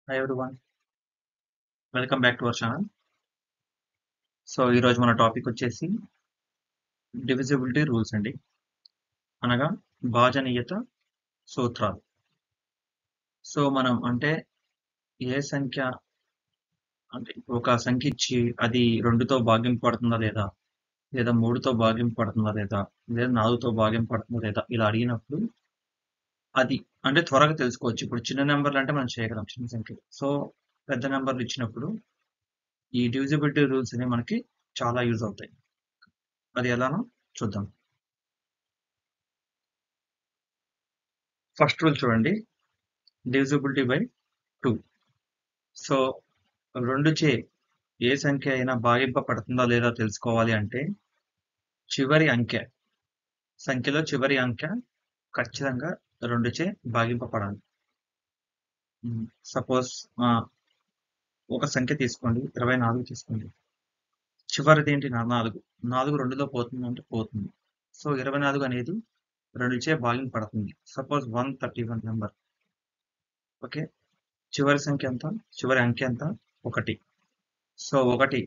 Hi everyone, welcome back to our channel. So ఈరోజు మన topic వచ్చేసి డివిజిబిలిటీ రూల్స్ అండి, అనగా భాజనీయత సూత్రాలు. సో మనం అంటే ఏ సంఖ్య అంటే ఒక సంఖ్య ఇచ్చి అది 2తో భాగింపబడుతుందా లేదా, లేదా 3తో భాగింపబడుతుందా లేదా, లేదా 4తో భాగింపబడుతుందా లేదా, ఇలా అడిగినప్పుడు అది అంటే త్వరగా తెలుసుకోవచ్చు. ఇప్పుడు చిన్న నెంబర్లు అంటే మనం చేయగలం, చిన్న సంఖ్యలు. సో పెద్ద నెంబర్లు ఇచ్చినప్పుడు ఈ డివిజిబిలిటీ రూల్స్ అనేవి మనకి చాలా యూజ్ అవుతాయి. అది ఎలానో చూద్దాం. ఫస్ట్ రూల్ చూడండి, డివిజిబిలిటీ బై 2. సో 2 చే ఏ సంఖ్య అయినా భాగింపబడుతుందా లేదా తెలుసుకోవాలి అంటే చివరి అంకె సంఖ్యలో చివరి అంకె ఖచ్చితంగా 2 చే భాగింపబడాలి. సపోజ్ ఒక సంఖ్య తీసుకోండి, 24 తీసుకోండి. చివరిది ఏంటి? 4. 4 2లో పోతుంది అంటే పోతుంది. సో 24 అనేది 2 చే భాగింపబడుతుంది. Suppose 131 number. ఓకే, చివరి సంఖ్య ఎంత? చివరి అంకె ఎంత? 1. సో 1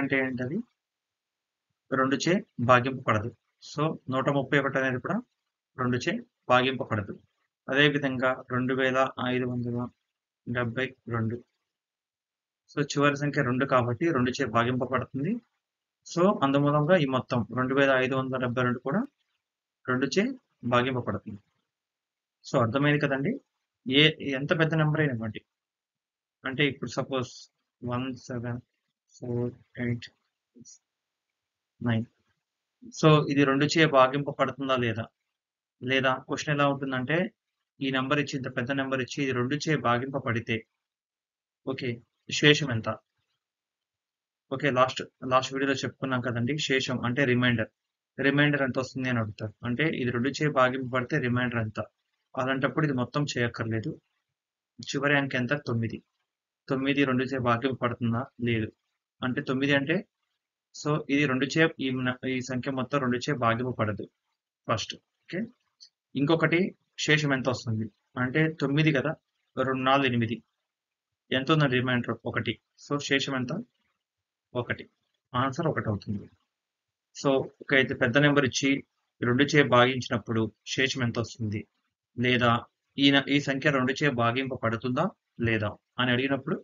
అంటే ఏంటది? 2 చే భాగింపబడదు. సో 131 అనేది కూడా 2 చే భాగింపబడదు. అదేవిధంగా 2572. సో చివరి సంఖ్య 2 కాబట్టి 2 చే భాగింపబడుతుంది. సో అందుమూలంగా ఈ మొత్తం 2572 కూడా 2 చే భాగింపబడుతుంది. సో అర్థమైంది కదండి. ఎంత పెద్ద నెంబర్ అయినవ్వండి, అంటే ఇప్పుడు సపోజ్ 17489. సో ఇది 2 చే భాగింపబడుతుందా లేదా, లేదా క్వశ్చన్ ఎలా ఉంటుందంటే ఈ నెంబర్ ఇచ్చి, ఇంత పెద్ద నెంబర్ ఇచ్చి ఇది 2 చే భాగింపబడితే ఓకే శేషం ఎంత? ఓకే, లాస్ట్ వీడియోలో చెప్పుకున్నాం కదండి, శేషం అంటే రిమైండర్ ఎంత వస్తుంది అని అడుగుతారు. అంటే ఇది 2 చే భాగింపబడితే రిమైండర్ ఎంత? అలాంటప్పుడు ఇది మొత్తం చేయక్కర్లేదు. చివరి అంకె ఎంత? 9. 9 2 చే భాగింపబడుతుందా? లేదు. అంటే 9 అంటే సో ఇది 2 చే ఈ సంఖ్య మొత్తం 2 చే భాగింపబడదు ఫస్ట్. ఓకే, ఇంకొకటి శేషం ఎంత వస్తుంది అంటే 9 కదా, 2 4 8. ఎంత ఉందండి రిమైండర్? 1. సో శేషం ఎంత? 1. ఆన్సర్ 1 అవుతుంది. సో అయితే పెద్ద నెంబర్ ఇచ్చి 2 చే భాగించినప్పుడు శేషం ఎంత వస్తుంది, లేదా ఈ సంఖ్య 2 చే భాగింపబడుతుందా లేదా అని అడిగినప్పుడు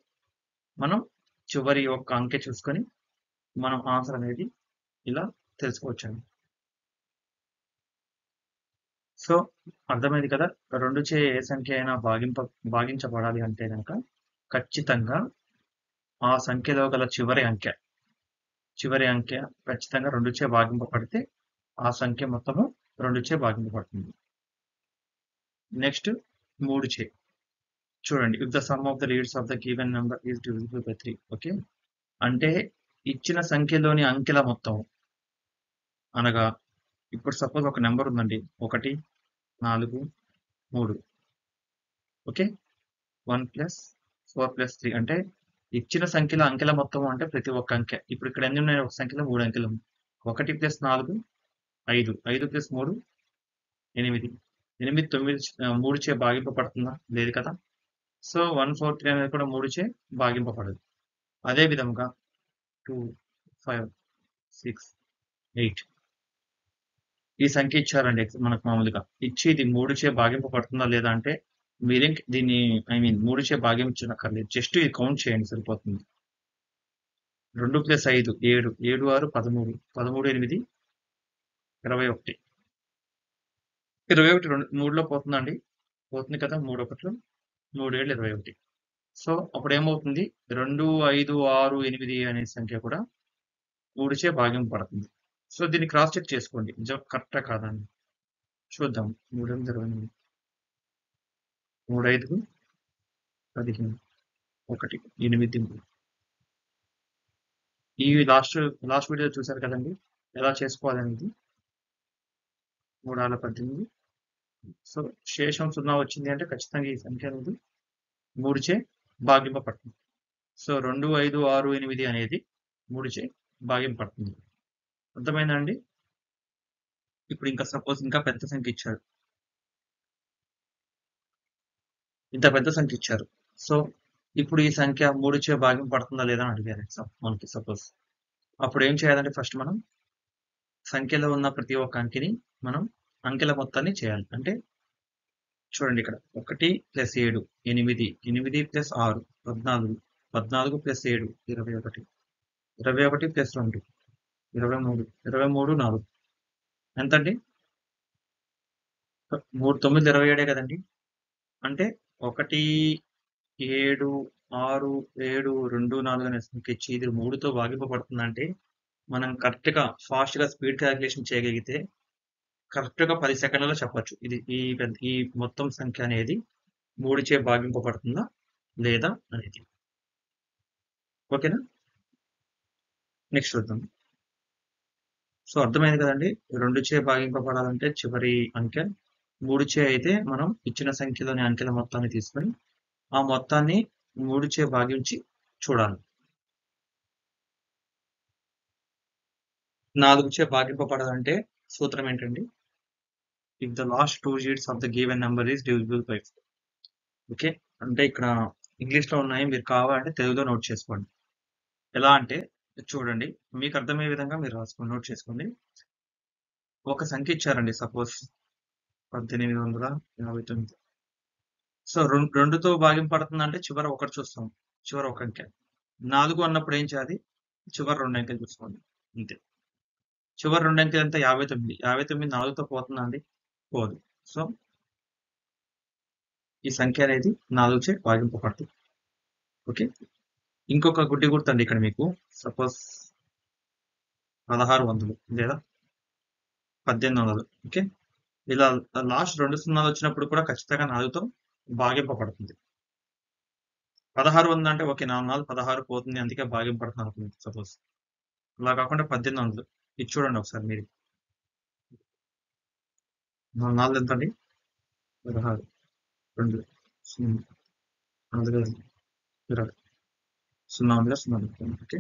మనం చివరి యొక్క అంకె చూసుకొని మనం ఆన్సర్ అనేది ఇలా తెలుసుకోవచ్చండి. సో అర్థమైంది కదా. 2 చే ఏ సంఖ్య అయినా భాగించబడాలి అంటే కనుక ఖచ్చితంగా ఆ సంఖ్యలో గల చివరి అంకె ఖచ్చితంగా 2 చే భాగింపబడితే ఆ సంఖ్య మొత్తము 2 చే భాగింపబడుతుంది. నెక్స్ట్ 3 చే చూడండి, if the sum of the leads of the given number is divisible by 3. Okay, అంటే ఇచ్చిన సంఖ్యలోని అంకెల మొత్తం, అనగా ఇప్పుడు సపోజ్ ఒక నెంబర్ ఉందండి, 1 4 3. ఓకే, 1 + 4 + 3 అంటే ఇచ్చిన సంఖ్యల అంకెల మొత్తం అంటే ప్రతి ఒక్క అంకె. ఇప్పుడు ఇక్కడ ఎన్ని ఉన్నాయి? ఒక సంఖ్యలో 3 అంకెలు ఉన్నాయి. 1 + 4 5, 5 + 3 8. 8 9 3 చే భాగింపబడుతుందా? లేదు కదా. సో 143 అనేది కూడా 3 చే భాగింపబడదు. అదే విధముగా 2 5 6 8 ఈ సంఖ్య ఇచ్చారండి మనకు మామూలుగా ఇచ్చి ఇది 3 చే భాగింపబడుతుందా లేదా అంటే మీరేం దీన్ని 3 చే భాగించనక్కర్లేదు, జస్ట్ ఇది కౌంట్ చేయండి సరిపోతుంది. 2 + 5 7, 7 6 13, 13 8 21. 21 3లో పోతుందండి, పోతుంది కదా. 3 1 3 7 21. సో అప్పుడు ఏమవుతుంది? 2 5 6 8 అనే సంఖ్య కూడా 3 చే భాగింపబడుతుంది. సో దీన్ని క్రాస్ చెక్ చేసుకోండి, నిజం కరెక్టా కాదని చూద్దాం. 3 8 28, 3 5 15, 1 8. ఈ లాస్ట్ వీడియో చూసారు కదండి ఎలా చేసుకోవాలనేది. 3 6 18. సో శేషం 0 వచ్చింది అంటే ఖచ్చితంగా ఈ సంఖ్య అనేది 3 చే భాగింపబడుతుంది. సో 2 5 6 8 అనేది 3 చే భాగింపబడుతుంది. అర్థమైందా అండి? ఇప్పుడు ఇంకా సపోజ్ ఇంకా పెద్ద సంఖ్య ఇచ్చారు, ఇంత పెద్ద సంఖ్య ఇచ్చారు. సో ఇప్పుడు ఈ సంఖ్య 3 చే భాగింపబడుతుందా లేదా అని అడిగారు మనకి సపోజ్. అప్పుడు ఏం చేయాలంటే ఫస్ట్ మనం సంఖ్యలో ఉన్న ప్రతి ఒక్క అంకెని మనం అంకెల మొత్తాన్ని చేయాలి. అంటే చూడండి ఇక్కడ 1 + 7 8, 8 + 6 14, 14 + 7 21, 21 + 2 23, 23 4 ఎంతండి? 3 9 27 కదండి. అంటే 1 7 6 7 2 4 అనే సంఖ్య ఇచ్చి ఇది 3తో భాగింపబడుతుందంటే మనం కరెక్ట్‌గా ఫాస్ట్‌గా స్పీడ్ కాలిక్యులేషన్ చేయగలిగితే కరెక్ట్‌గా 10 సెకండ్లలో చెప్పొచ్చు. ఈ మొత్తం సంఖ్య అనేది 3 చే భాగింపబడుతుందా లేదా అనేది. ఓకేనా? నెక్స్ట్ చూద్దాం. సో అర్థమైంది కదండి. 2 చే భాగింపబడాలంటే చివరి అంకె 3 చే అయితే మనం ఇచ్చిన సంఖ్యలోని అంకెల మొత్తాన్ని తీసుకొని ఆ మొత్తాన్ని 3 చే భాగించి చూడాలి. 4 చే భాగింపబడాలంటే సూత్రం ఏంటండి? If the last 2 digits of the given number is divisible by 4. Okay. అంటే ఇక్కడ ఇంగ్లీష్‌లో ఉన్నాయి. మీరు కావాలంటే తెలుగులో నోట్ చేసుకోండి. ఎలా అంటే చూడండి. మీకు అర్థమయ్యే విధంగా మీరు రాసుకోండి. నోట్ చేసుకోండి. ఒక సంఖ్య ఇచ్చారండి సపోజ్ 1859. సో 2తో భాగింపడుతుందంటే చివర 1 చూస్తాం. చివర ఒక అంకె. 4 అన్నప్పుడు ఏం చేయాలి? చివరి 2 అంకెలు చూసుకోండి. అంతే. చివరి 2 అంకెలు ఎంత? 59. 59 4తో పోతుందా అండి? పోదు. సో ఈ సంఖ్య అనేది 4 చే భాగింపబడుతుంది. ఓకే. ఇంకొక గుడ్డి గుర్తండి ఇక్కడ మీకు. సపోజ్ 1600 లేదా 1800. ఓకే. ఇలా లాస్ట్ 2 సున్నాలు వచ్చినప్పుడు కూడా ఖచ్చితంగా 4తో భాగింపబడుతుంది. 1600 అంటే ఓకే. 4 4 16 పోతుంది. అందుకే భాగింపబడుతుంది అనుకుంది సపోజ్. అలా కాకుండా 1800 ఇది చూడండి ఒకసారి మీరు. 4 4 ఎంత అండి? 16 2 0 4 20 0 ఉంది 0 ఓకే.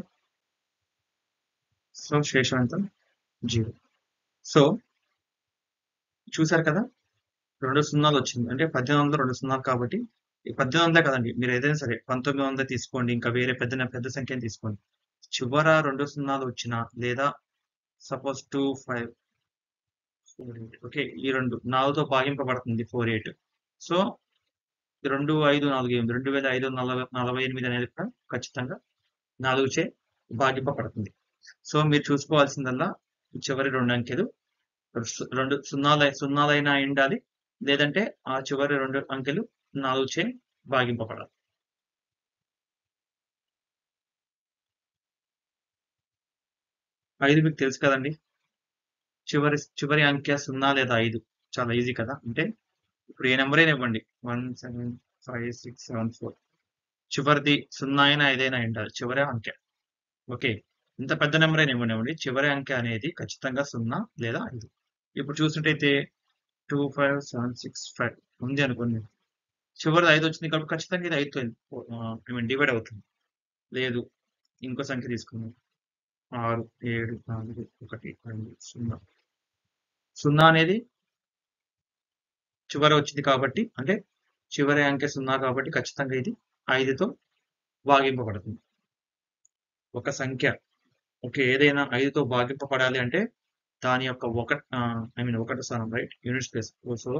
సో శేషం ఎంత? 0. సో చూసారు కదా, 2 సున్నాలు వచ్చింది. అంటే 1800 2 సున్నాలు కాబట్టి 1800 కదండి. మీరు ఏదైనా సరే 1900 తీసుకోండి. ఇంకా వేరే పెద్ద సంఖ్యను తీసుకోండి. చివర 2 సున్నాలు వచ్చినా లేదా సపోజ్ 25 48 ఓకే. ఈ 2 4తో భాగింపబడుతుంది 48. సో 2 5 4 8 2548 అనేది కూడా ఖచ్చితంగా 4 చే భాగింపబడుతుంది. సో మీరు చూసుకోవాల్సిందల్లా చివరి 2 అంకెలు 2 సున్నాలైనా ఉండాలి. లేదంటే ఆ చివరి 2 అంకెలు 4 చే భాగింపబడాలి. ఐదు మీకు తెలుసు కదండి. చివరి అంకె 0 లేదా 5 చాలా ఈజీ కదా. అంటే ఇప్పుడు ఏ నెంబర్ అయినా ఇవ్వండి. 1 7 5 6 7 4 చివరిది 0 అయినా 5 అయినా ఉండాలి చివరి అంకె. ఓకే. ఇంత పెద్ద నెంబర్ అయినా ఇవ్వనివ్వండి. చివరి అంకె అనేది ఖచ్చితంగా 0 లేదా 5. ఇప్పుడు చూసినట్టయితే 2 5 7 6 5 ఉంది అనుకోండి. చివరిది 5 వచ్చింది కాబట్టి ఖచ్చితంగా ఇది 5తో డివైడ్ అవుతుంది. లేదు ఇంకో సంఖ్య తీసుకుందాం. 6 7 4 1 2 0 0 అనేది చివర వచ్చింది కాబట్టి అంటే చివరి అంకె 0 కాబట్టి ఖచ్చితంగా ఇది 5తో భాగింపబడుతుంది. ఒక సంఖ్య ఓకే. ఏదైనా 5తో భాగింపబడాలి అంటే దాని యొక్క ఒకటి స్థానం right units place. So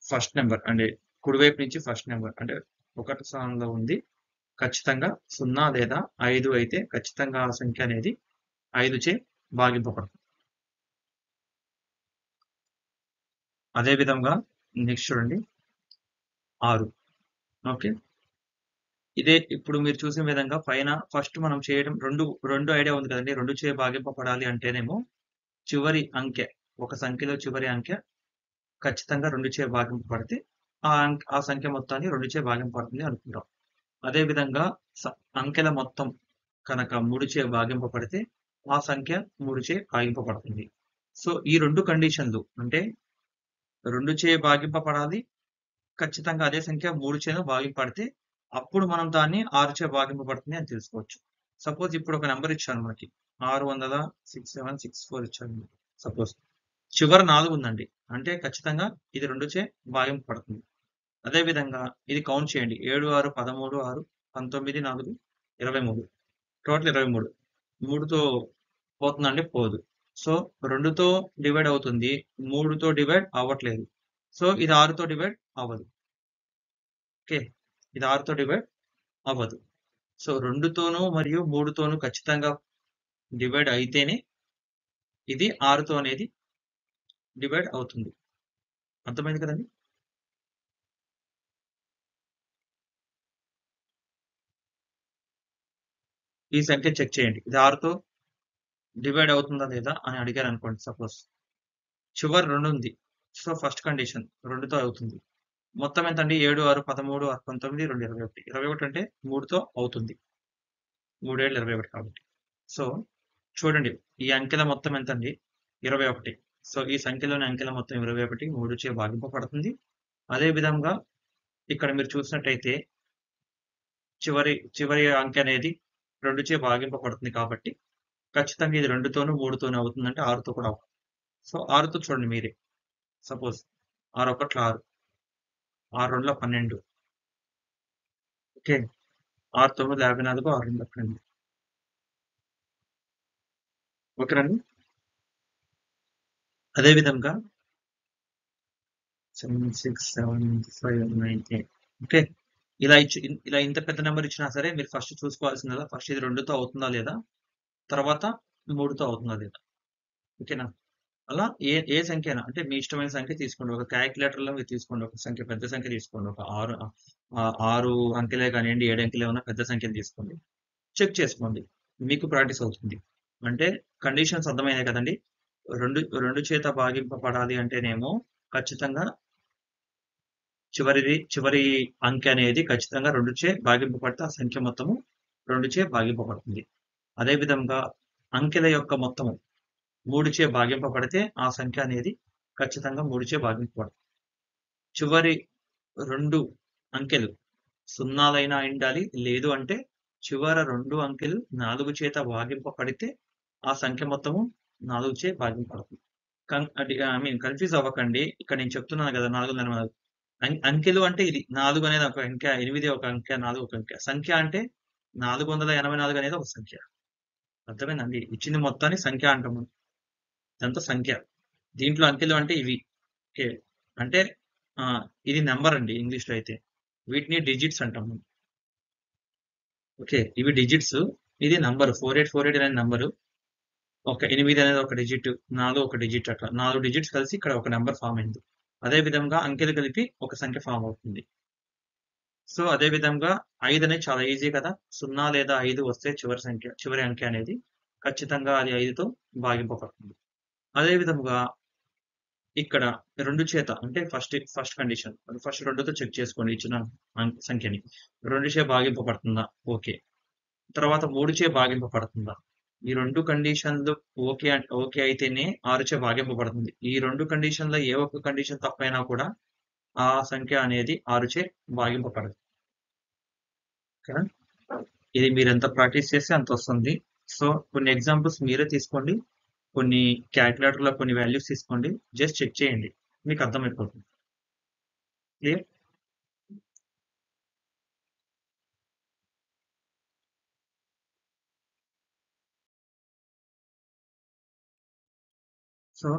first number అంటే కుడివైపు నుంచి ఫస్ట్ నెంబర్ అంటే 1 స్థానంలో ఉంది. ఖచ్చితంగా 0 లేదా 5 అయితే ఖచ్చితంగా ఆ సంఖ్య అనేది 5 చే భాగింపబడుతుంది. అదే విధంగా నెక్స్ట్ చూడండి 6 ఓకే. ఇదే ఇప్పుడు మీరు చూసిన విధంగా పైన ఫస్ట్ మనం చేయడం 2 ఐడియా ఉంది కదండి. 2 చే భాగింపబడాలి అంటేనేమో చివరి అంకె ఒక సంఖ్యలో చివరి అంకె ఖచ్చితంగా 2 చే భాగింపబడితే ఆ సంఖ్య మొత్తాన్ని 2 చే భాగింపబడుతుంది అనుకుంటాం. అదే విధంగా అంకెల మొత్తం కనుక 3 చే భాగింపబడితే ఆ సంఖ్య 3 చే భాగింపబడుతుంది. సో ఈ 2 కండిషన్లు అంటే 2 చే భాగింపబడాలి. ఖచ్చితంగా అదే సంఖ్య 3 చేను భాగింపబడితే అప్పుడు మనం దాన్ని 6 చే భాగింపబడుతుంది అని తెలుసుకోవచ్చు. సపోజ్ ఇప్పుడు ఒక నెంబర్ ఇచ్చాను మనకి 66764 ఇచ్చాను సపోజ్. చివర 4 ఉందండి. అంటే ఖచ్చితంగా ఇది 2 చే భాగింపబడుతుంది. అదే విధంగా ఇది కౌంట్ చేయండి. 7, 6, 13, 6, 19, 4, 23. టోటల్ 23. 3తో పోతుందండి? పోదు. సో 2తో డివైడ్ అవుతుంది. 3తో డివైడ్ అవ్వట్లేదు. సో ఇది 6తో డివైడ్ అవ్వదు. ఓకే. ఇది 6తో డివైడ్ అవ్వదు. సో 2తోనూ మరియు 3తోనూ ఖచ్చితంగా డివైడ్ అయితేనే ఇది 6తో అనేది డివైడ్ అవుతుంది. అర్థమైంది కదండి? ఈ సంఖ్య చెక్ చేయండి. ఇది 6తో డివైడ్ అవుతుందా లేదా అని అడిగారు అనుకోండి సపోజ్. చివరి 2 ఉంది. సో ఫస్ట్ కండిషన్ 2తో అవుతుంది. మొత్తం ఎంతండి? 7, 6, 13, 19, 2, 21. 21 అంటే 3తో అవుతుంది. 3 ఏళ్ళు 21 కాబట్టి. సో చూడండి ఈ అంకెల మొత్తం ఎంతండి? 21. సో ఈ సంఖ్యలోని అంకెల మొత్తం 21 3చే భాగింపబడుతుంది. అదే విధంగా ఇక్కడ మీరు చూసినట్టయితే చివరి అంకె అనేది 2చే భాగింపబడుతుంది కాబట్టి ఖచ్చితంగా ఇది 2తోనూ 3తోనూ అవుతుందంటే 6తో కూడా అవుతుంది. సో 6తో చూడండి మీరే. సపోజ్ 6 1 6, 6 2 12. ఓకే. 6 9 54, 6 2 12. ఓకేనండి. అదే విధంగా 7 6 7 5 9 8. ఓకే. ఇలా ఇంత పెద్ద నెంబర్ ఇచ్చినా సరే మీరు ఫస్ట్ చూసుకోవాల్సిందల్లా ఫస్ట్ ఇది 2తో అవుతుందా లేదా? తర్వాత 3తో అవుతుందా లేదా? ఓకేనా? అలా ఏ సంఖ్య అయినా అంటే మీ ఇష్టమైన సంఖ్య తీసుకోండి. ఒక క్యాలిక్యులేటర్‌లో మీరు తీసుకోండి. ఒక సంఖ్య పెద్ద సంఖ్య తీసుకోండి. ఒక 6 అంకెలే కానియండి, 7 అంకెలే ఉన్న పెద్ద సంఖ్యను తీసుకోండి. చెక్ చేసుకోండి. మీకు ప్రాక్టీస్ అవుతుంది. అంటే కండిషన్స్ అర్థమైనాయి కదండీ! 2 చేత భాగింపబడాలి అంటేనేమో ఖచ్చితంగా చివరి అంకె అనేది ఖచ్చితంగా 2చే భాగింపబడితే ఆ సంఖ్య మొత్తము 2చే భాగింపబడుతుంది. అదే విధంగా అంకెల యొక్క మొత్తము 3చే భాగింపబడితే ఆ సంఖ్య అనేది ఖచ్చితంగా 3చే భాగింపబడుతుంది. చివరి 2 అంకెలు సున్నాలైనా అయ్యుండాలి. లేదు అంటే చివర 2 అంకెలు 4 చేత భాగింపబడితే ఆ సంఖ్య మొత్తము 4చే భాగింపబడుతుంది. కన్‌ఫ్యూజ్ అవ్వకండి. ఇక్కడ నేను చెప్తున్నాను కదా! 444. అంకెలు అంటే ఇది 4 అనేది ఒక అంకె, 8 ఒక అంకె, 4 ఒక అంకె. సంఖ్య అంటే 484 అనేది ఒక సంఖ్య. అర్థమైందండి? ఇచ్చింది మొత్తాన్ని సంఖ్య అంటాము. ఇదంతా సంఖ్య. దీంట్లో అంకెలు అంటే ఇవి. ఓకే. అంటే ఇది నంబర్ అండి ఇంగ్లీష్‌లో అయితే. వీటిని డిజిట్స్ అంటాము. ఓకే. ఇవి డిజిట్స్. ఇది నంబర్ 4848 అనేది నంబరు. ఒక 8 అనేది ఒక డిజిట్, 4 ఒక డిజిట్ అట్లా. 4 డిజిట్స్ కలిసి ఇక్కడ ఒక నంబర్ ఫార్మ్ అయింది. అదే విధంగా అంకెలు కలిపి ఒక సంఖ్య ఫార్మ్ అవుతుంది. సో అదే విధంగా 5 అనేది చాలా ఈజీ కదా! 0 లేదా 5 వస్తే చివరి అంకె అనేది ఖచ్చితంగా అది 5తో భాగింపబడుతుంది. అదే విధముగా ఇక్కడ 2 చేత అంటే ఫస్ట్ కండిషన్. ఫస్ట్ 2తో చెక్ చేసుకోండి ఇచ్చిన సంఖ్యని. 2 చే భాగింపబడుతుందా? ఓకే. తర్వాత 3 చే భాగింపబడుతుందా? ఈ 2 కండిషన్‌లు ఓకే అయితేనే 6 చే భాగింపబడుతుంది. ఈ 2 కండిషన్‌లో ఏ ఒక్క కండిషన్ తప్పైనా కూడా ఆ సంఖ్య అనేది 6 చే భాగింపబడదు. ఓకేనా? ఇది మీరెంత ప్రాక్టీస్ చేస్తే అంత వస్తుంది. సో కొన్ని ఎగ్జాంపుల్స్ మీరే తీసుకోండి. కొన్ని క్యాలిక్యులేటర్‌లో కొన్ని వాల్యూస్ తీసుకోండి. జస్ట్ చెక్ చేయండి. మీకు అర్థమైపోతుంది. క్లియర్? సో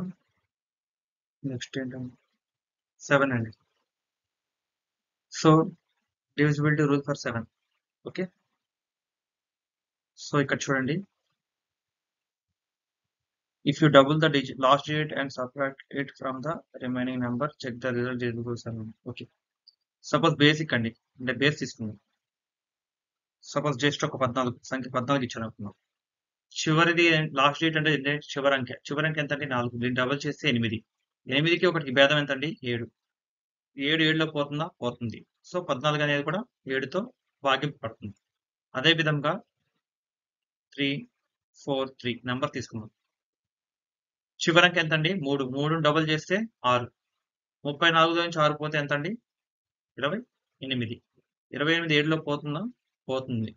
నెక్స్ట్ ఏంటంటే 7 అండి. So divisibility rule for 7. Okay. So ఇక్కడ చూడండి. If you double the last digit and subtract it from the remaining number, check the result is equal to 7. Okay. Suppose basic అండి. అంటే base తీసుకుందాం. Suppose just ఒక 14 సంఖ్య 14 ఇచ్చాను అనుకుందాం. చివరిది లాస్ట్ డిజిట్ అంటే చివరి అంకె. చివరి అంకె ఎంతండి? 4. దీన్ని డబుల్ చేస్తే 8. 8కి 1కి భేదం ఎంతండి? 7. 7 7లో పోతుందా? పోతుంది. సో 14 అనేది కూడా 7తో భాగింపబడుతుంది. అదే విధంగా 3 4 3 నంబర్ తీసుకుందాం. చివరి అంకె ఎంతండి? 3. 3ని డబుల్ చేస్తే 6. 34లో నుంచి 6 పోతే ఎంతండి? 28. 28 7లో పోతుందా? పోతుంది.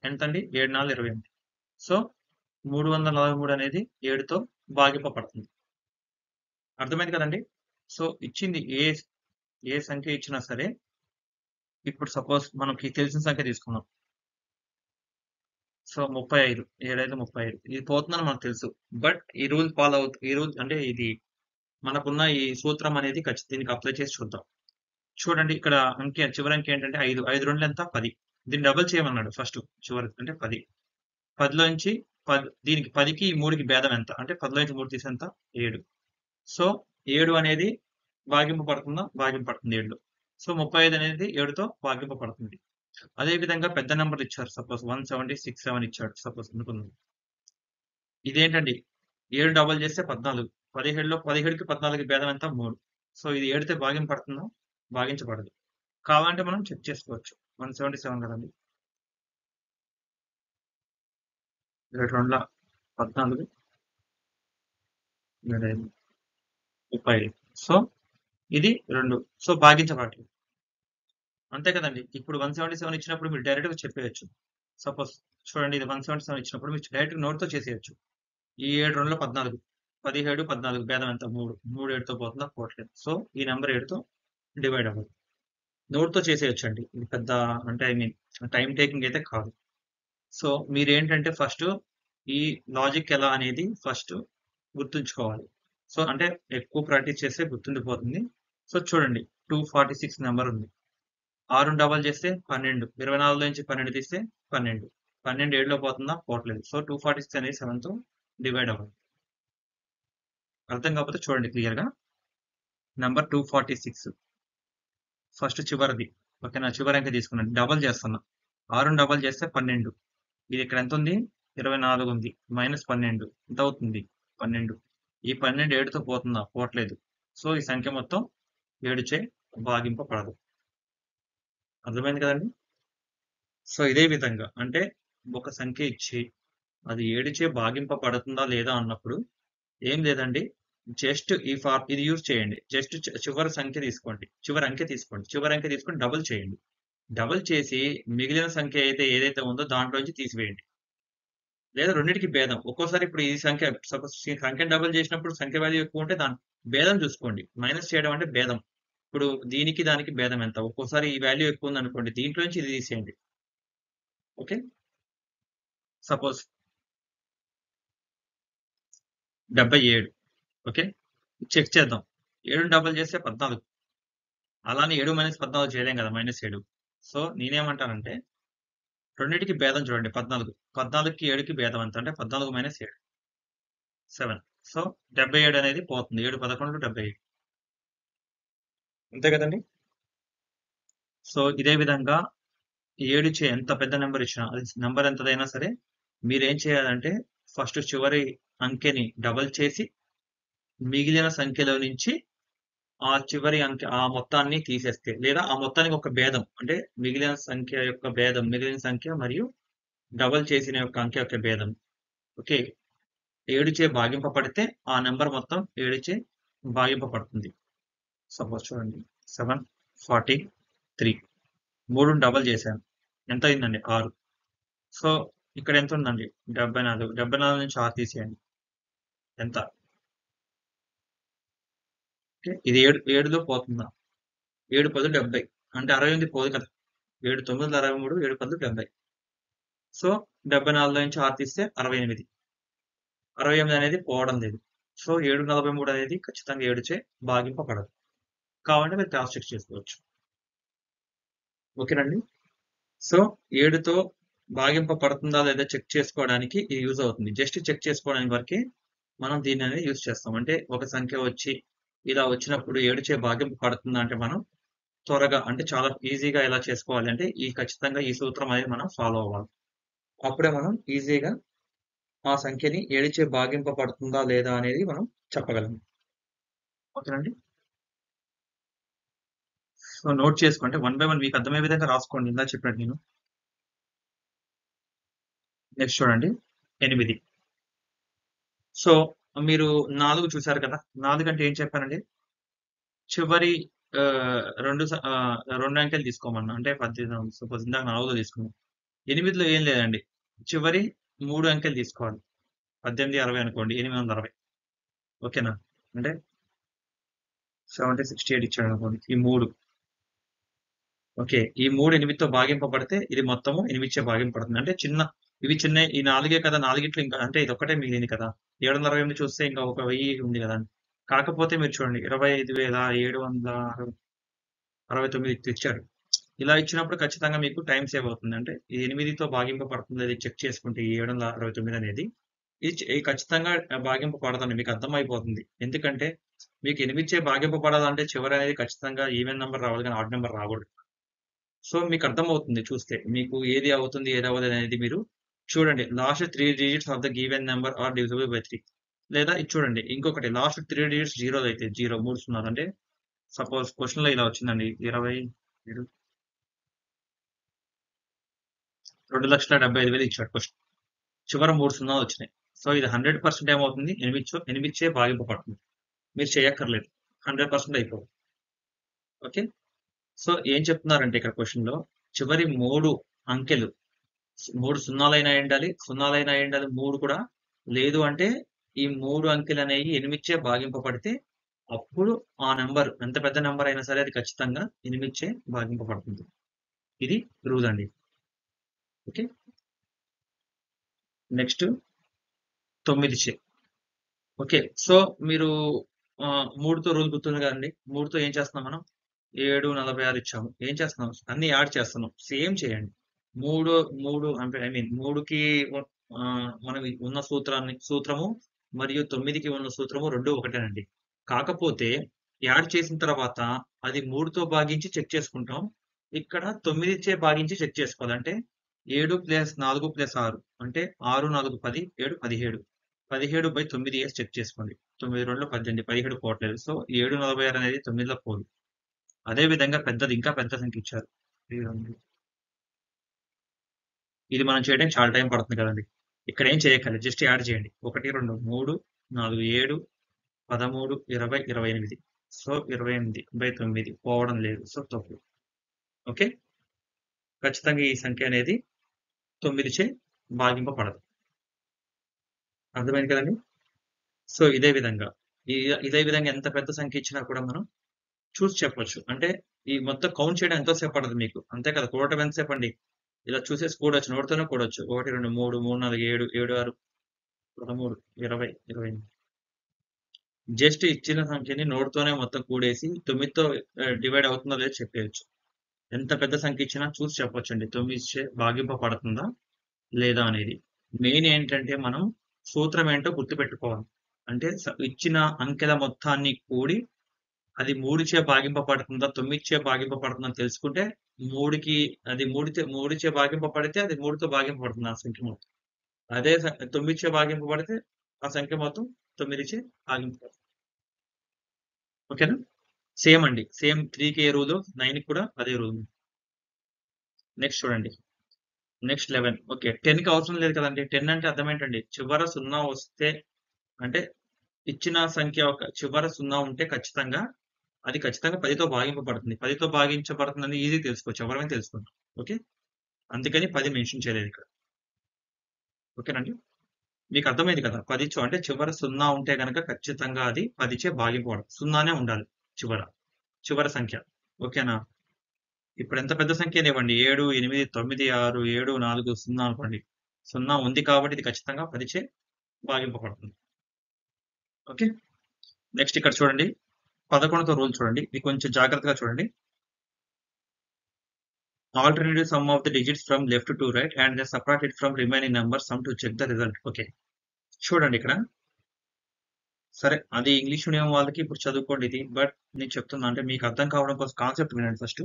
ఎంతండి? 7 4 28. సో 343 అనేది 7తో భాగింపబడుతుంది. అర్థమైంది కదండీ! సో ఇచ్చింది ఏ సంఖ్య ఇచ్చినా సరే ఇప్పుడు సపోజ్ మనకి తెలిసిన సంఖ్య తీసుకుందాం. సో 35 7 35 ఇది పోతుందని మనకు తెలుసు. బట్ ఈ రూల్ అంటే ఇది మనకున్న ఈ సూత్రం అనేది దీనికి అప్లై చేసి చూద్దాం. చూడండి ఇక్కడ చివరి అంకె ఏంటంటే 5. 5 రెండ్లు ఎంత? 10. దీన్ని డబుల్ చేయమన్నాడు ఫస్ట్ చివరికి అంటే 10. 10లో నుంచి 10 దీనికి 10కి 3కి భేదం ఎంత? అంటే 10లో నుంచి 3 తీస్తే ఎంత? 7. సో 7 అనేది భాగింపబడుతుందా? భాగింపబడుతుంది 7లో. సో 35 అనేది 7తో భాగింపబడుతుంది. అదే విధంగా పెద్ద నంబర్లు ఇచ్చారు. సపోజ్ 176, 7 ఇచ్చాడు సపోజ్ అనుకుందాం. ఇదేంటండి 7 డబుల్ చేస్తే 14. 17లో 17కి 14కి భేదం ఎంత? 3. సో ఇది 7తో భాగింపబడుతుందా? భాగించబడదు. కావాలంటే మనం చెక్ చేసుకోవచ్చు. 177 కదండి. 7 రెండ్ల 14, 7 5 35. సో ఇది 2. సో భాగించబడట్లేదు. అంతే కదండి. ఇప్పుడు 177 ఇచ్చినప్పుడు మీరు డైరెక్ట్‌గా చెప్పేయొచ్చు. సపోజ్ చూడండి ఇది 177 ఇచ్చినప్పుడు మీరు డైరెక్ట్‌గా నోట్‌తో చేసేయొచ్చు. ఈ 7 రెండ్ల 14, 17, 14 భేదం ఎంత? 3. 3 7తో పోతుందా? పోవట్లేదు. సో ఈ నంబర్ 7తో డివైడ్ అవ్వదు. నోట్‌తో చేసేయొచ్చండి. ఇది పెద్ద అంటే ఐ మీన్ టైమ్ టేకింగ్ అయితే కాదు. సో మీరేంటంటే ఫస్ట్ ఈ లాజిక్ ఎలా అనేది ఫస్ట్ గుర్తుంచుకోవాలి. సో అంటే ఎక్కువ ప్రాక్టీస్ చేస్తే గుర్తుండిపోతుంది. సో చూడండి 246 నెంబర్ ఉంది. 6 డబల్ చేస్తే 12. 24లో నుంచి 12 తీస్తే 12. 12 7లో పోతుందా? పోవట్లేదు. సో 246 అనేది 7తో డివైడ్ అవ్వదు. అర్థం కాకపోతే చూడండి క్లియర్‌గా. నంబర్ 246 ఫస్ట్ చివరిది. ఓకేనా? చివరి అంకె తీసుకున్నాను. డబల్ చేస్తున్నా. 6ని డబల్ చేస్తే 12. ఇది ఇక్కడ ఎంత ఉంది? 24 ఉంది. -12 ఎంత అవుతుంది? 12. ఈ 12 7తో పోతుందా? పోవట్లేదు. సో ఈ సంఖ్య మొత్తం 7చే భాగింపబడదు. అర్థమైంది కదండి? సో ఇదే విధంగా అంటే ఒక సంఖ్య ఇచ్చి అది 7చే భాగింపబడుతుందా లేదా అన్నప్పుడు ఏం లేదండి. జస్ట్ ఇది యూజ్ చేయండి. జస్ట్ చివరి సంఖ్య తీసుకోండి. చివరి అంకె తీసుకోండి. చివరి అంకె తీసుకొని డబుల్ చేయండి. డబుల్ చేసి మిగిలిన సంఖ్య ఏదైతే ఉందో దాంట్లోంచి తీసివేయండి. లేదా రెండిటికి భేదం. ఒక్కోసారి ఇప్పుడు ఈ సంఖ్య సపోజ్ సంఖ్యను డబుల్ చేసినప్పుడు సంఖ్య వాల్యూ ఎక్కువ ఉంటే దాని భేదం చూసుకోండి. మైనస్ చేయడం అంటే భేదం. ఇప్పుడు దీనికి దానికి భేదం ఎంత? ఒక్కోసారి ఈ వాల్యూ ఎక్కువ ఉందనుకోండి. దీంట్లో నుంచి ఇది తీసేయండి. ఓకే. సపోజ్ 77. ఓకే. చెక్ చేద్దాం. 7ని డబుల్ చేస్తే 14. అలానే 7 - 14 చేయలేం కదా! -7. సో నేనేమంటానంటే రెండిటికి భేదం చూడండి 14. 14కి 7కి భేదం ఎంత? అంటే 14 - 7. 7. సో 77 అనేది పోతుంది. 7 11 77. అంతే కదండి. సో ఇదే విధంగా 7 ఎంత పెద్ద నెంబర్ ఇచ్చినా అది నెంబర్ ఎంతదైనా సరే మీరేం చేయాలంటే ఫస్ట్ చివరి అంకెని డబల్ చేసి మిగిలిన సంఖ్యలో నుంచి ఆ చివరి అంకె ఆ మొత్తాన్ని తీసేస్తే లేదా ఆ మొత్తానికి ఒక భేదం అంటే మిగిలిన సంఖ్య యొక్క భేదం మిగిలిన సంఖ్య మరియు డబల్ చేసిన యొక్క అంకె యొక్క భేదం. ఓకే. 7చే భాగింపబడితే ఆ నెంబర్ మొత్తం 7చే భాగింపబడుతుంది. సపోజ్ చూడండి 743. 3ని డబల్ చేశాను. ఎంత అయిందండి? 6. సో ఇక్కడ ఎంత ఉందండి? 74. 74 నుంచి 6 తీసేయండి. ఎంత? ఓకే. ఇది 7లో పోతుందా? 7 10 70 అంటే 68 పోదు కదా! 7 9 63, 7 10 70. సో 74లో నుంచి 6 తీస్తే 68. 68 అనేది పోవడం లేదు. సో 743 అనేది ఖచ్చితంగా 7చే భాగింపబడదు. కావాలంటే మీరు క్రాస్ చెక్ చేసుకోవచ్చు. ఓకేనండి. సో 7తో భాగింపబడుతుందా లేదా చెక్ చేసుకోవడానికి ఇది యూజ్ అవుతుంది. జస్ట్ చెక్ చేసుకోవడానికి వరకే మనం దీన్ననేది యూజ్ చేస్తాం. అంటే ఒక సంఖ్య వచ్చి ఇలా వచ్చినప్పుడు 7చే భాగింపబడుతుందా అంటే మనం త్వరగా అంటే చాలా ఈజీగా ఎలా చేసుకోవాలి అంటే ఖచ్చితంగా ఈ సూత్రం అనేది మనం ఫాలో అవ్వాలి. అప్పుడే మనం ఈజీగా ఆ సంఖ్యని 7చే భాగింపబడుతుందా లేదా అనేది మనం చెప్పగలం. ఓకేనండి. సో నోట్ చేసుకోండి. 1 బై 1 మీకు అర్థమయ్యే విధంగా రాసుకోండి. ఇందాక చెప్పినట్టు నేను. నెక్స్ట్ చూడండి 8. సో మీరు 4 చూసారు కదా! 4 అంటే ఏం చెప్పానండి? చివరి 2 అంకెలు తీసుకోమన్నా. అంటే 18 సపోజ్ ఇందాక 4లో తీసుకున్నాం. 8లో ఏం లేదండి. చివరి 3 అంకెలు తీసుకోవాలి. 18, 60 అనుకోండి. 860. ఓకేనా? అంటే 70, 68 ఇచ్చాడనుకోండి. ఈ 3 ఓకే. ఈ 3 8తో భాగింపబడితే ఇది మొత్తము 8 భాగింపబడుతుంది. అంటే ఇవి చిన్నయి. ఈ 4 కదా! 4 ఇంకా అంటే ఇదొక్కటే మిగిలింది కదా! 728 చూస్తే ఇంకా ఒక 1000 ఉంది గదా! కాకపోతే మీరు చూడండి 25,769 తెచ్చారు. ఇలా ఇచ్చినప్పుడు ఖచ్చితంగా మీకు టైమ్ సేవ్ అవుతుంది. అంటే ఈ 8తో భాగింపబడుతుందో లేదో చెక్ చేసుకుంటే ఈ 769 అనేది ఇది ఖచ్చితంగా భాగింపబడదండి. మీకు అర్థమైపోతుంది. ఎందుకంటే మీకు 8 భాగింపబడాలంటే చివరనేది ఖచ్చితంగా ఈవెన్ నంబర్ రావాలి గానీ ఆడ్ నంబర్ రాకూడదు. సో మీకర్థమవుతుంది చూస్తే. మీకు ఏది అవుతుంది, ఏది అవ్వదనేది మీరు చూడండి. Last 3 digits of the given number are divisible by 3. లేదా ఇది చూడండి. ఇంకొకటి లాస్ట్ 3 డిజిట్స్ జీరోలయితే 0 3 సున్నాలు అంటే సపోజ్ క్వెషన్‌లో ఇలా వచ్చిందండి. 27 2,75,000 ఇచ్చాడు క్వెషన్. చివర 3 సున్నాలు వచ్చినాయి. సో ఇది 100% ఏమవుతుంది? 8చే భాగింపబడుతుంది. మీరు చేయక్కర్లేదు. 100% అయిపోతుంది. ఓకే. సో ఏం చెప్తున్నారంటే ఇక్కడ క్వెషన్‌లో చివరి 3 అంకెలు 3 సున్నాలైనా అయ్యుండాలి. సున్నాలైనా అయ్యుండాలి 3 కూడా. లేదు అంటే ఈ 3 అంకెలనేయి 8చే భాగింపబడితే అప్పుడు ఆ నంబర్ ఎంత పెద్ద నంబర్ అయినా సరే అది ఖచ్చితంగా 8చే భాగింపబడుతుంది. ఇది రూల్ అండి. ఓకే. నెక్స్ట్ 9చే. ఓకే. సో మీరు 3తో రూల్ గుర్తుంది కదండీ! 3తో ఏం చేస్తున్నాం మనం? 746 ఇచ్చాము. ఏం చేస్తున్నాం? అన్నీ యాడ్ చేస్తున్నాం. సేమ్ చేయండి. 3, 3 అంటే ఐ మీన్ 3కి మనకి ఉన్న సూత్రము మరియు 9కి ఉన్న సూత్రము 2 ఒకటేనండి. కాకపోతే యాడ్ చేసిన తర్వాత అది 3తో భాగించి చెక్ చేసుకుంటాం. ఇక్కడ 9చే భాగించి చెక్ చేసుకోవాలి. అంటే 7 + 4 + 6 అంటే 6, 4, 10, 7, 17. 17/9 ఏసి చెక్ చేసుకోండి. 9 2 18, 17 పోవట్లేదు. సో 746 అనేది 9లో పోదు. అదే విధంగా ఇంకా పెద్ద సంఖ్య ఇచ్చారు. ఇది మనం చేయడానికి చాలా టైం పడుతుంది కదండీ! ఇక్కడ ఏం చేయక్కర్లేదు. జస్ట్ యాడ్ చేయండి. 1, 2, 3, 4, 7, 13, 20, 28. సో 28/9 పోవడం లేదు. సో తప్పు. ఓకే. ఖచ్చితంగా ఈ సంఖ్య అనేది 9చే భాగింపబడదు. అర్థమైంది కదండీ! సో ఇదే విధంగా ఎంత పెద్ద సంఖ్య ఇచ్చినా కూడా మనం చూసి చెప్పొచ్చు. అంటే ఈ మొత్తం కౌంట్ చేయడం ఎంతో సేపు పడదు మీకు. అంతే కదా! కూడటం ఎంత సేపండి? ఇలా చూసేసి కూడొచ్చు. నోటితోనే కూడొచ్చు. 1, 2, 3, 3, 4, 7, 7, 6, 13, 20, 28. జస్ట్ ఇచ్చిన సంఖ్యని నోటితోనే మొత్తం కూడేసి 9తో డివైడ్ అవుతుందో లేదో చెప్పేయొచ్చు. ఎంత పెద్ద సంఖ్య ఇచ్చినా చూసి చెప్పొచ్చండి. 9చే భాగింపబడుతుందా? లేదా అనేది. మెయిన్ ఏంటంటే మనం సూత్రం ఏంటో గుర్తుపెట్టుకోవాలి. అంటే ఇచ్చిన అంకెల మొత్తాన్ని కూడి అది 3చే భాగింపబడుతుందా? 9చే భాగింపబడుతుందా? అని తెలుసుకుంటే 3కి అది 3చే భాగింపబడితే అది 3తో భాగింపబడుతుంది ఆ సంఖ్య మొత్తం. అదే 9చే భాగింపబడితే ఆ సంఖ్య మొత్తం 9చే భాగింపబడుతుంది. ఓకేనా? సేమ్ అండి. సేమ్ 3కి ఏ రూలో 9కి కూడా అదే రూల్. నెక్స్ట్ చూడండి. నెక్స్ట్ 11. ఓకే. 10కి అవసరం లేదు కదండీ! 10 అంటే అర్థం ఏంటండి? చివర 0 వస్తే అంటే ఇచ్చిన సంఖ్య ఒక చివర 0 ఉంటే అది ఖచ్చితంగా 10తో భాగింపబడుతుంది. 10తో భాగించబడుతుందని ఈజీ తెలుసుకోవచ్చు. ఎవరైనా తెలుసుకుంటాం. ఓకే. అందుకని 10 మెన్షన్ చేయలేదిక్కడ. ఓకేనండి. మీకు అర్థమైంది కదా! 10 అంటే చివర 0 ఉంటే గనక ఖచ్చితంగా అది 10చే భాగింపబడదు. 0నే ఉండాలి చివరి సంఖ్య. ఓకేనా? ఇప్పుడు ఎంత పెద్ద సంఖ్యనివ్వండి 7, 8, 9, 6, 7, 4, 0 అనుకోండి. 0 ఉంది కాబట్టి ఇది ఖచ్చితంగా 10చే భాగింపబడుతుంది. ఓకే. నెక్స్ట్ ఇక్కడ చూడండి. 11తో రూల్ చూడండి. ఇది కొంచెం జాగ్రత్తగా చూడండి. Alternative sum of the digits from left to right and then subtract it from remaining number sum to check the result. Okay. చూడండి ఇక్కడ. సరే అది ఇంగ్లీష్ మీడియం వాళ్ళకి ఇప్పుడు చదువుకోండి ఇది. బట్ నేను చెప్తున్నా అంటే మీకు అర్థం కావడం కోసం కాన్సెప్ట్ వినండి ఫస్ట్.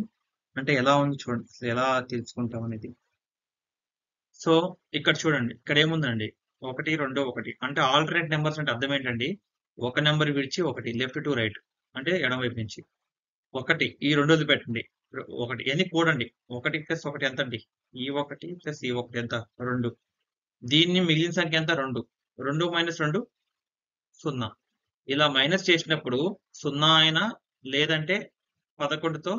అంటే ఎలా ఉంది చూడండి. ఎలా తెలుసుకుంటాం అనేది. సో ఇక్కడ చూడండి. ఇక్కడ ఏముందండి? 1, 2, 1 అంటే ఆల్టర్‌నేట్ నంబర్స్ అంటే అర్థం ఏంటండి? ఒక నంబర్ విడిచి ఒకటి లెఫ్ట్ టు రైట్ అంటే ఎడమ వైపు నుంచి. 1 ఈ 2 వదిలిపెట్టండి. 1 ఎన్ని కూడండి. 1 + 1 ఎంతండి? ఈ 1 + ఈ 1 ఎంత? 2. దీన్ని మిగిలిన సంఖ్య ఎంత? 2. 2 - 2 0. ఇలా మైనస్ చేసినప్పుడు 0 అయినా లేదంటే 11తో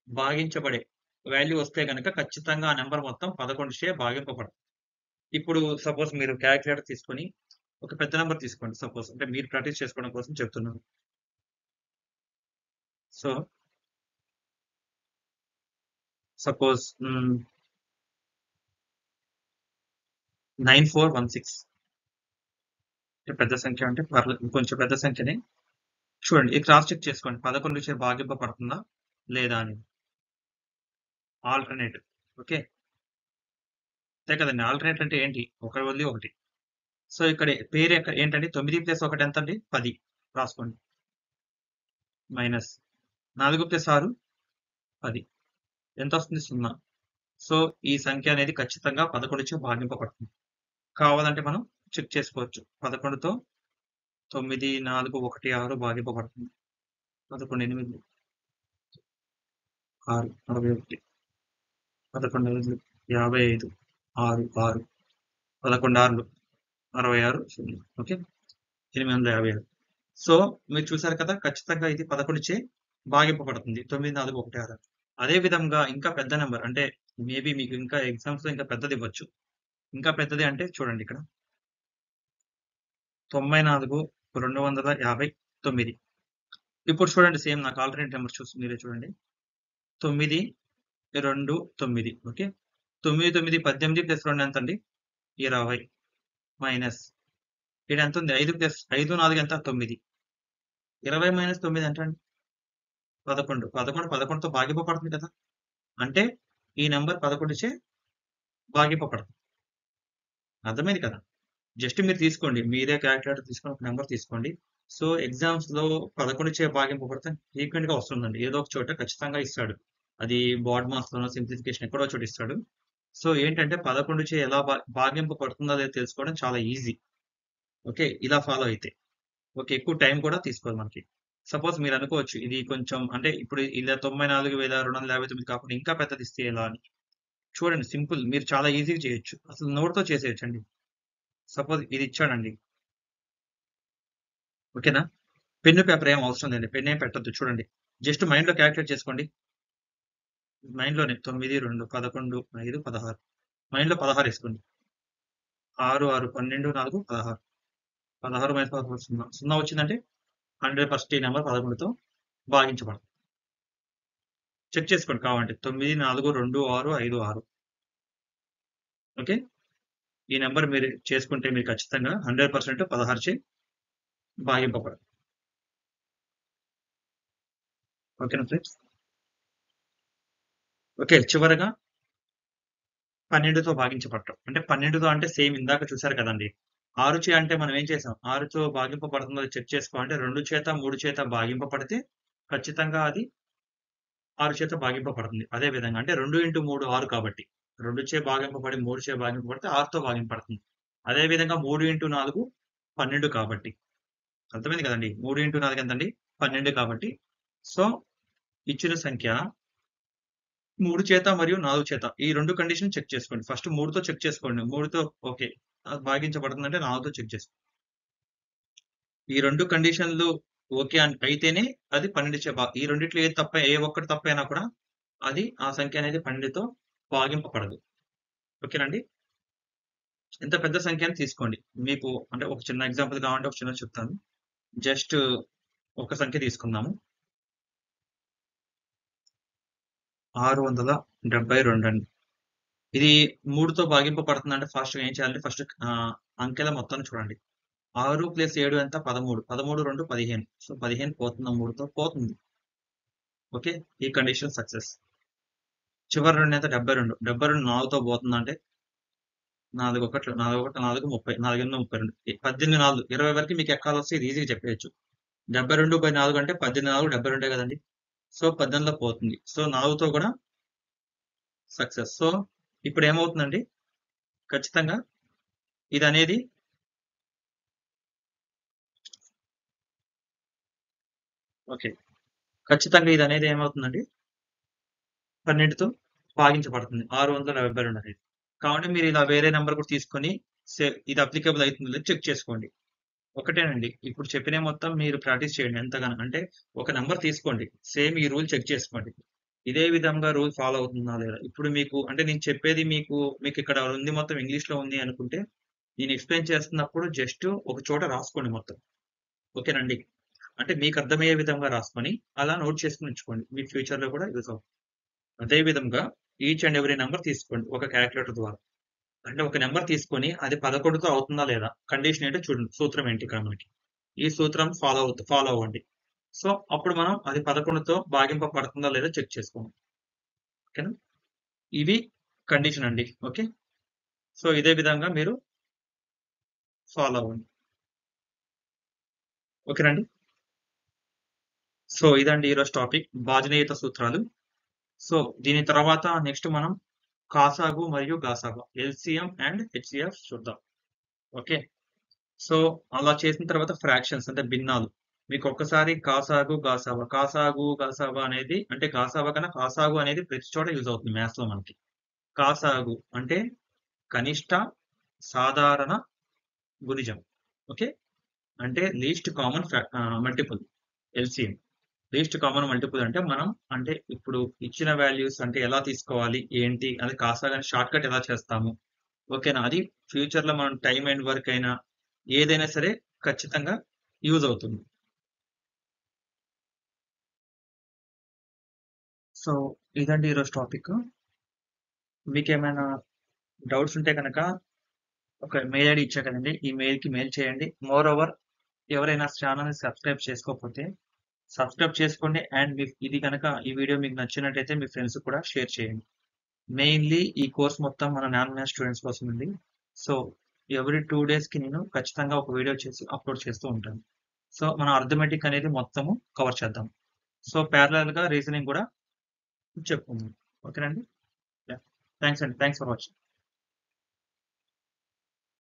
భాగించబడే వాల్యూ వస్తే గనక ఖచ్చితంగా ఆ నంబర్ మొత్తం 11చే భాగింపబడదు. ఇప్పుడు సపోజ్ మీరు కాలిక్యులేటర్ తీసుకొని ఒక పెద్ద నంబర్ తీసుకోండి సపోజ్. అంటే మీరు ప్రాక్టీస్ చేసుకోవడం కోసం చెప్తున్నాను. సో సపోజ్ 9416 పెద్ద సంఖ్య అంటే పర్లేదు, కొంచెం పెద్ద సంఖ్యనే. చూడండి, ఈ క్రాస్ చెక్ చేసుకోండి, 11 చే భాగింపబడుతుందా లేదా అని. ఆల్టర్నేట్. ఓకే, అంతే కదండి. ఆల్టర్నేట్ అంటే ఏంటి? ఒకటి వదిలి ఒకటి. సో ఇక్కడ పేరు ఏంటండి? 9 ప్లస్ 1 ఎంత అండి? 10 రాసుకోండి. మైనస్ 4 ప్లస్ 6 10 ఎంత వస్తుంది? 0. సో ఈ సంఖ్య అనేది ఖచ్చితంగా 11 చే భాగింపబడుతుంది. కావాలంటే మనం చెక్ చేసుకోవచ్చు. 11తో 9, 4, 1, 6 భాగింపబడుతుంది. 11, 8, 6, 61, 11, 5, 55, 6, 6, 11, 6, 66, ఓకే, 856. సో మీరు చూసారు కదా, ఖచ్చితంగా ఇది 11 చే భాగింపబడుతుంది. 9, 4, 1, 6. అదే విధంగా ఇంకా పెద్ద నెంబర్ అంటే మేబీ మీకు ఇంకా ఎగ్జామ్స్ లో ఇంకా పెద్దది ఇవ్వచ్చు. ఇంకా పెద్దది అంటే చూడండి ఇక్కడ 94, 259. ఇప్పుడు చూడండి, సేమ్ నాకు ఆల్టర్నేట్ నెంబర్ చూసి మీరే చూడండి. 9, 2, 9. ఓకే, 9, 9, 18 ప్లస్ 2 ఎంత అండి? 20 మైనస్ ఇక్కడ ఎంత ఉంది? 5 ప్లస్ 5, 4 ఎంత? 9. 20 మైనస్ 9 ఎంత అండి? 11. 11తో భాగింపబడుతుంది కదా, అంటే ఈ నెంబర్ 11 చే భాగింపబడుతుంది. అర్థమైంది కదా. జస్ట్ మీరు తీసుకోండి, మీరే క్యాలిక్యులేటర్ తీసుకొని ఒక నెంబర్ తీసుకోండి. సో ఎగ్జామ్స్ లో 11 చే భాగింపబడితే ఫ్రీక్వెంట్ గా వస్తుందండి. ఏదో ఒక చోట ఖచ్చితంగా ఇస్తాడు. అది బాడ్ మాస్ లోనో సింప్లిఫికేషన్ ఎక్కడో చోట ఇస్తాడు. సో ఏంటంటే 11 చే ఎలా భాగింపబడుతుందో లేదో తెలుసుకోవడం చాలా ఈజీ. ఓకే, ఇలా ఫాలో అయితే ఓకే, ఎక్కువ టైం కూడా తీసుకోదు మనకి. సపోజ్ మీరు అనుకోవచ్చు, ఇది కొంచెం అంటే ఇప్పుడు ఇలా 94,259 కాకుండా ఇంకా పెద్దది ఇస్తే ఎలా అని. చూడండి, సింపుల్, మీరు చాలా ఈజీగా చేయొచ్చు. అసలు నోట్తో చేసేయచ్చండి. సపోజ్ ఇది ఇచ్చాడండి, ఓకేనా, పెన్ను పేపర్ ఏం అవసరం లేదు, పెన్ ఏం పెట్టద్దు. చూడండి, జస్ట్ మైండ్ లో క్యాలిక్యులేట్ చేసుకోండి. మైండ్ లోనే 9, 2, 11, 5, 16. మైండ్ లో 16 వేసుకోండి. 6, 6, 12, 4, 16. 16 మైనస్ 16 0. 0 వచ్చిందంటే 100% ఈ నెంబర్ 11తో భాగించబడుతుంది. చెక్ చేసుకోండి కావాలంటే. 9, 4, 2, 6, 5, 6. ఓకే, ఈ నెంబర్ మీరు చేసుకుంటే మీరు ఖచ్చితంగా 100% 16 చే భాగింపబడదు. ఓకేనా ఫ్రెండ్స్? ఓకే, చివరగా 12తో భాగించబడటం. అంటే 12తో అంటే సేమ్ ఇందాక చూసారు కదండి. 6 చే అంటే మనం ఏం చేసాం? 6తో భాగింపబడుతుందో చెక్ చేసుకోవాలంటే 2 చేత 3 చేత భాగింపబడితే ఖచ్చితంగా అది 6 చేత భాగింపబడుతుంది. అదే విధంగా అంటే 2 ఇంటూ 3 6 కాబట్టి 2 చే భాగింపబడి 3 చే భాగింపబడితే 6తో భాగింపబడుతుంది. అదే విధంగా 3 ఇంటూ 4 12 కాబట్టి అర్థమైంది కదండి. 3 ఇంటూ 4 ఎంతండి? 12 కాబట్టి సో ఇచ్చిన సంఖ్య 3 చేత మరియు 4 చేత ఈ 2 కండిషన్ చెక్ చేసుకోండి. ఫస్ట్ 3తో చెక్ చేసుకోండి. 3తో ఓకే, భాగించబడుతుందంటే 4తో చెక్ చేసుకోండి. ఈ 2 కండిషన్లు ఓకే అయితేనే అది 12 చే ఈ రెండిట్లో ఏ ఒక్కటి తప్పైనా కూడా అది ఆ సంఖ్య అనేది 12తో భాగింపబడదు. ఓకేనండి. ఎంత పెద్ద సంఖ్య అని తీసుకోండి. మీకు అంటే ఒక చిన్న ఎగ్జాంపుల్ కావాలంటే ఒక చిన్నది చెప్తాను. జస్ట్ ఒక సంఖ్య తీసుకుందాము. 672 అండి. ఇది 3తో భాగింపబడుతుందంటే ఫస్ట్ ఏం చేయాలంటే ఫస్ట్ అంకెల మొత్తాన్ని చూడండి. 6 + 7 ఎంత? 13. 13, 2, 15. సో 15 పోతుందా? 3తో పోతుంది. ఓకే, ఈ కండిషన్ సక్సెస్. చివరి 2 ఎంత? 72. 72 4తో పోతుందంటే 4 1 4 1 4 30. 4 8 32. 18 4 20 వరకు మీకు ఎక్కాలొస్తే ఇది ఈజీగా చెప్పేయచ్చు. 72/4 అంటే 18 4 72 కదండి. సో 18లో పోతుంది. సో 4తో కూడా సక్సెస్. సో ఇప్పుడు ఏమవుతుందండి, ఖచ్చితంగా ఇది అనేది ఓకే, ఖచ్చితంగా ఇది అనేది ఏమవుతుందండి, 12తో భాగించబడుతుంది. 672 అనేది. కాబట్టి మీరు ఇలా వేరే నెంబర్ కూడా తీసుకొని ఇది అప్లికేబుల్ అవుతుందో లేదో చెక్ చేసుకోండి. ఒకటేనండి, ఇప్పుడు చెప్పిన మొత్తం మీరు ప్రాక్టీస్ చేయండి ఎంతగానో. అంటే ఒక నెంబర్ తీసుకోండి, సేమ్ ఈ రూల్ చెక్ చేసుకోండి. ఇదే విధంగా రూల్ ఫాలో అవుతుందా లేదా. ఇప్పుడు మీకు అంటే నేను చెప్పేది మీకు ఇక్కడ ఉంది మొత్తం ఇంగ్లీష్ లో ఉంది అనుకుంటే నేను ఎక్స్ప్లెయిన్ చేస్తున్నప్పుడు జస్ట్ ఒక చోట రాసుకోండి మొత్తం. ఓకేనండి. అంటే మీకు అర్థమయ్యే విధంగా రాసుకొని అలా నోట్ చేసుకుని ఉంచుకోండి. మీ ఫ్యూచర్ లో కూడా యూజ్ అవుతుంది. అదే విధంగా ఈచ్ అండ్ ఎవ్రీ నెంబర్ తీసుకోండి ఒక క్యాలిక్యులేటర్ ద్వారా. అంటే ఒక నెంబర్ తీసుకొని అది 11తో అవుతుందా లేదా? కండిషన్ ఏంటో చూడండి. సూత్రం ఏంటి ఇక్కడ మనకి? ఈ సూత్రం ఫాలో అవ్వండి. సో, అప్పుడు మనం అది 11తో భాగింపబడుతుందా లేదా చెక్ చేసుకోండి. ఓకేనా? ఇవి కండిషన్ అండి. ఓకే. సో, ఇదే విధంగా మీరు ఫాలో అవ్వండి. ఓకేనండి. సో, ఇదండి ఈరోజు టాపిక్ భాజనీయత సూత్రాలు. సో, దీని తర్వాత నెక్స్ట్ మనం కాసాగు మరియు గాసాబా ఎల్‌సీఎం అండ్ హెచ్‌సీఎఫ్ చూద్దాం. ఓకే. సో, అలా చేసిన తర్వాత ఫ్రాక్షన్స్ అంటే భిన్నాలు. మీకు ఒక్కసారి కాసాగు, గాసాబా అనేది అంటే గాసాబా కన్నా కాసాగు అనేది ప్రతి చోట యూజ్ అవుతుంది మ్యాథ్స్‌లో మనకి. కాసాగు అంటే కనిష్ట సాధారణ గుణిజం. ఓకే. అంటే least common multiple LCM. Least common multiple అంటే మనం అంటే ఇప్పుడు ఇచ్చిన వాల్యూస్ అంటే ఎలా తీసుకోవాలి? ఏంటి? అది కాసాగాని షార్ట్‌కట్ ఎలా చేస్తాము? ఓకేనా? అది ఫ్యూచర్‌లో మనం టైమ్ అండ్ వర్క్ అయినా ఏదైనా సరే ఖచ్చితంగా యూజ్ అవుతుంది. సో, ఇదండి ఈరోజు టాపిక్. మీకేమైనా డౌట్స్ ఉంటే గనక ఒక మెయిల్ ఐడీ ఇచ్చా కదండీ! ఈ మెయిల్‌కి మెయిల్ చేయండి. మోర్ ఓవర్ ఎవరైనా ఛానెల్‌ని సబ్స్క్రైబ్ చేసుకోకపోతే సబ్స్క్రైబ్ చేసుకోండి. అండ్ ఇది గనక ఈ వీడియో మీకు నచ్చినట్టయితే మీ ఫ్రెండ్స్‌కి కూడా షేర్ చేయండి. మెయిన్‌లీ ఈ కోర్స్ మొత్తం మన నాన్ మ్యాథ్స్ స్టూడెంట్స్ కోసం ఉంది. సో, ఎవ్రీ 2 డేస్‌కి నేను ఖచ్చితంగా ఒక వీడియో చేసి అప్‌లోడ్ చేస్తూ ఉంటాను. సో, మనం అర్థమెటిక్ అనేది మొత్తము కవర్ చేద్దాం. సో, ప్యారలెల్‌గా రీజనింగ్ కూడా చెప్పుకుందాం. ఓకేనండి? యాహ్! థాంక్స్ అండి. Thanks for watching.